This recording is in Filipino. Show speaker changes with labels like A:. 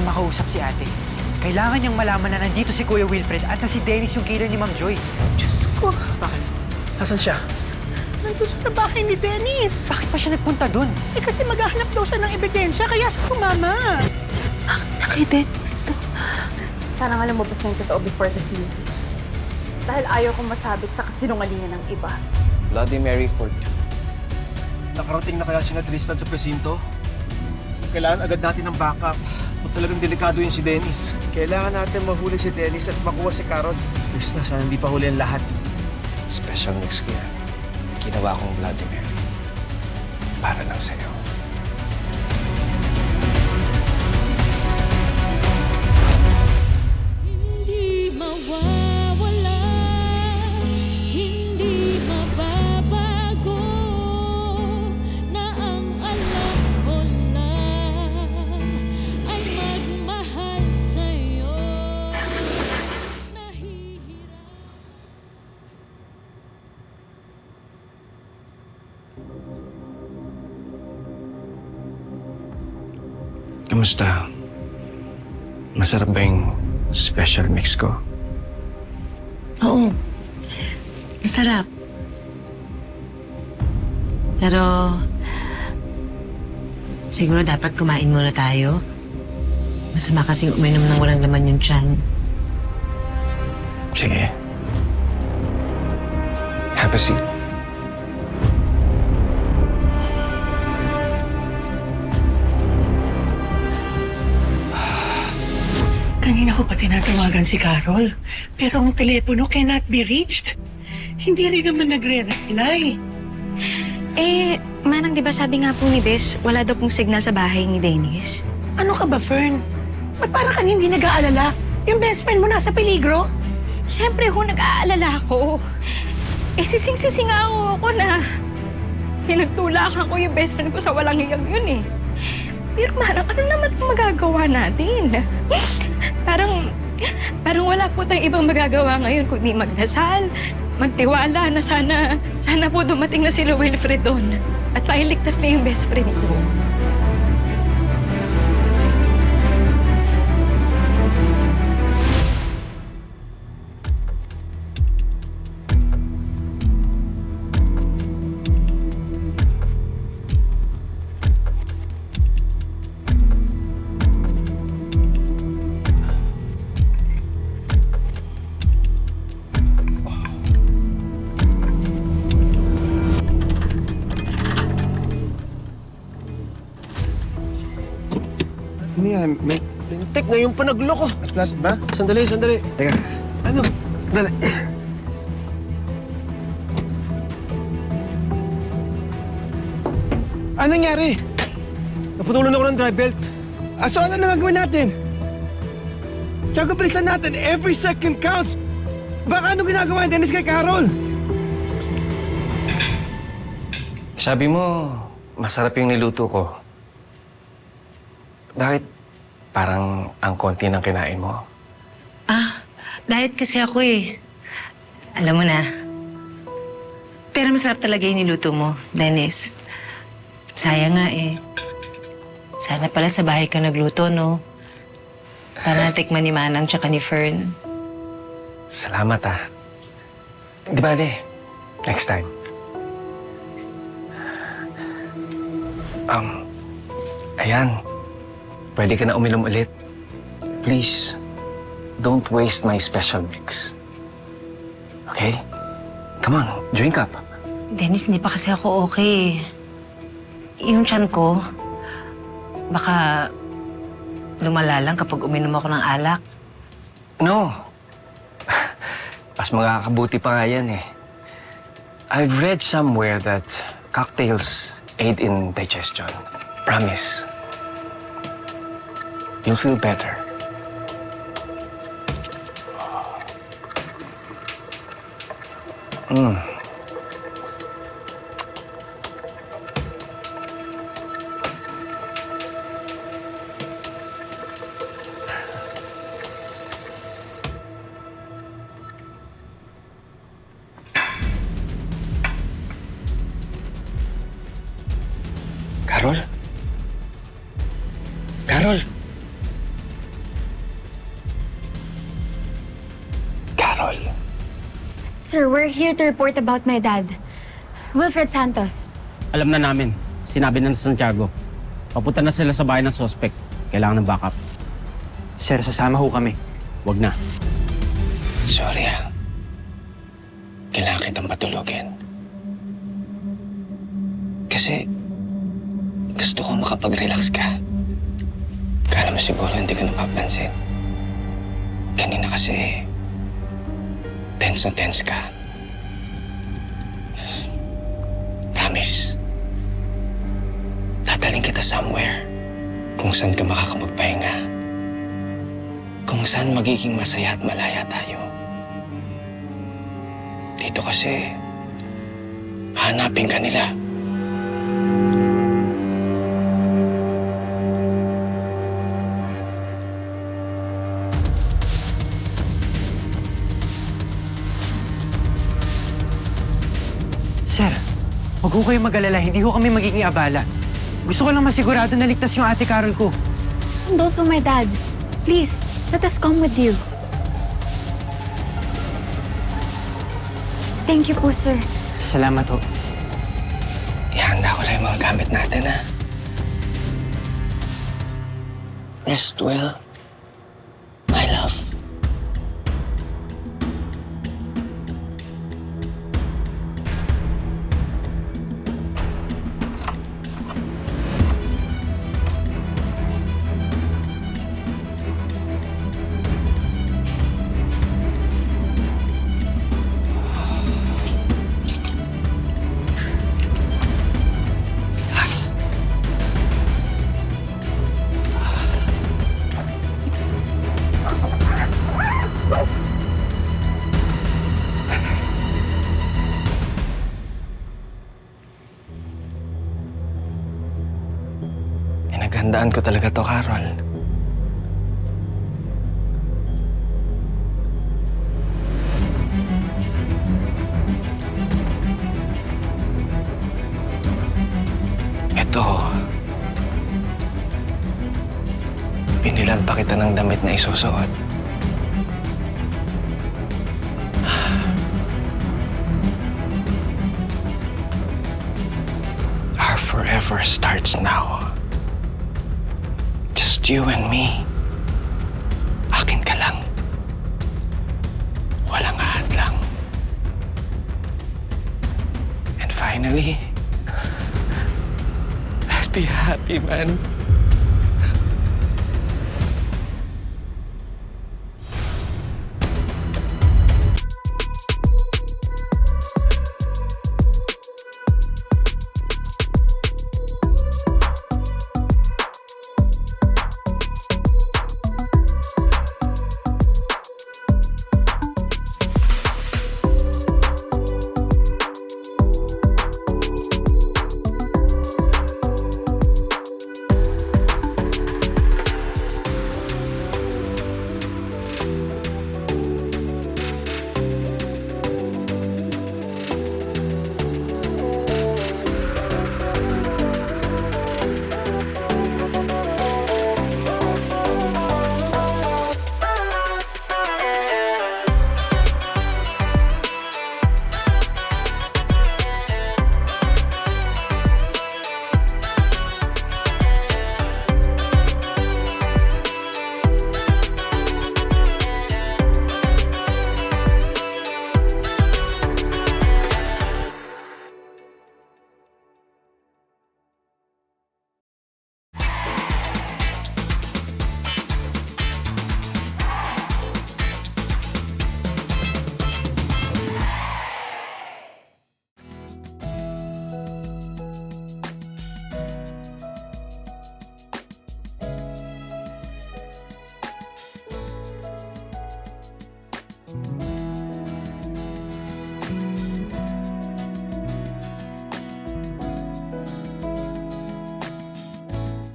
A: makausap si ate. Kailangan niyang malaman na nandito si Kuya Wilfred at na si Dennis yung killer ni Ma'am Joy.
B: Diyos ko.
A: Bakit? Nasaan siya?
B: Nandun siya sa bahay ni Dennis.
A: Bakit pa siya nagpunta dun?
B: Eh kasi maghahanap daw siya ng ebidensya, kaya siya sumama.
C: Kay Dennis to.
D: Sana nga lumabas na yung totoo before the hearing. Dahil ayaw kong masabit sa kasinungalingan ng iba.
E: Bloody Mary for two.
F: Nakarating na kaya si Tristan sa presinto? Kailangan agad natin ng backup. Kung talagang delikado yun si Dennis. Kailangan natin mahuli si Dennis at makuha si Carol. Please na, sana hindi pa huli ang lahat.
E: Special mix ko yan. Ginawa kong Bloody Mary. Para lang sa'yo.
G: Hindi mawawala, hindi mababago, na ang alam ko lang ay magmahal sa'yo. Nahihirap.
E: Kamusta? Masarap ba yung special mix ko?
C: Oo. Masarap. Pero, siguro dapat kumain muna tayo. Masama kasing uminom ng walang laman yung tiyan.
E: Sige. Have a seat.
B: Kanina ko pa tinatawagan si Carol, pero ang telepono cannot be reached. Hindi rin naman nagre-reply.
H: Manang, di ba sabi nga po ni Bes, wala daw pong signal sa bahay ni Dennis?
B: Ano ka ba, Fern? Ba't para kang hindi nag-aalala? Yung best friend mo nasa peligro?
H: Siyempre ho, nag-aalala ako. Sising-sising nga ako na pinagtulakan ko yung best friend ko sa walang hiyang yun eh. Pero Manang, ano naman ang magagawa natin? Parang wala po tayong ibang magagawa ngayon kundi magdasal, magtiwala na sana po dumating na si Wilfred doon at mailigtas niya yung best friend ko.
F: Ano yan? May lintik ngayon pa nagloko. Plus ba? Sandali. Teka. Ano? Dali. Anong nangyari? Naputulan ako ng drive belt. So ano na gagawin natin? Tsaka bilisan natin. Every second counts. Baka ano ginagawa ni Dennis kay Carol?
E: Sabi mo, masarap yung niluto ko. Bakit parang ang konti ng kinain mo?
C: Diet kasi ako eh. Alam mo na. Pero masarap talaga yung niluto mo, Dennis. Sayang nga eh. Sana pala sa bahay ka nagluto, no? Para natikman ni Manang tsaka ni Fern.
E: Salamat ah. Di bale, next time. Ayan. Pwede ka na uminom ulit. Please, don't waste my special mix. Okay? Come on, drink up.
C: Dennis, hindi pa kasi ako okay. Yung tiyan ko, baka lumala lang kapag uminom ako ng alak.
E: No. Mas makakabuti pa nga yan eh. I've read somewhere that cocktails aid in digestion. Promise. You'll feel better. Carol? Carol?
I: sir, we're here to report about my dad, Wilfred Santos.
J: Alam na namin. Sinabi na sa Santiago. Papunta na sila sa bahay ng suspect. Kailangan ng backup.
A: Sir, sasama ho kami.
J: Wag na.
E: Sorry Kailangan kitang patulogin. Kasi gusto ko makapag-relax ka. Kala mo siguro hindi ko napapansin. Kanina kasi tense na tense ka. Promise. Tataling kita somewhere kung saan ka makakapagpahinga. Kung saan magiging masaya at malaya tayo. Dito kasi, hanapin ka nila.
A: Sir, huwag ho kayong mag-alala. Hindi ho kami magiging abala. Gusto ko lang masigurado na ligtas yung ate Carol ko.
I: And also my dad. Please, let us come with you. Thank you po, sir.
A: Salamat ho.
E: Ihanda ko lang yung mga gamit natin, Rest well, my love. Pinaghandaan ko talaga to, Carol. Ito. Pinilan pa kita ng damit na isusuot. Our forever starts now. Just you and me. Akin ka lang. Walang hadlang. And finally, let's be happy, man.